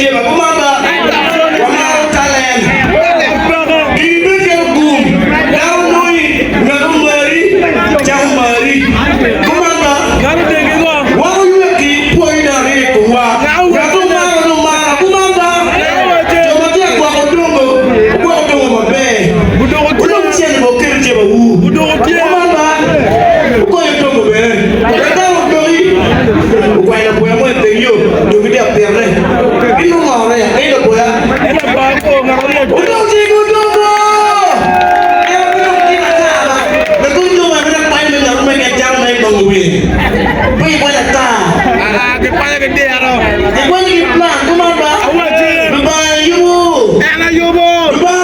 kerja apa mama? Wamau kalian. Ini kergum. Jauh mui, jauh mari, jauh mari. Mama. Wau lagi poin dari tua. Jauh maru maru mama. Coba dia gua kodongo mabe. Kodongo cien mau kerja bau. Mama. Kau yang tunggu be. Kau doi. Kau yang punya mau peyo. Doi dia perle. Ini mau orang yang ini punya. Kodongo cien kodongo. Yang kodongo kita apa? Kodongo mana main dengan rumah kejam main banguin. Pergi banyak tak. Kepala gede aro. Kau ni plan, kau mana? Bye bye you. Enak yo bo. Bye.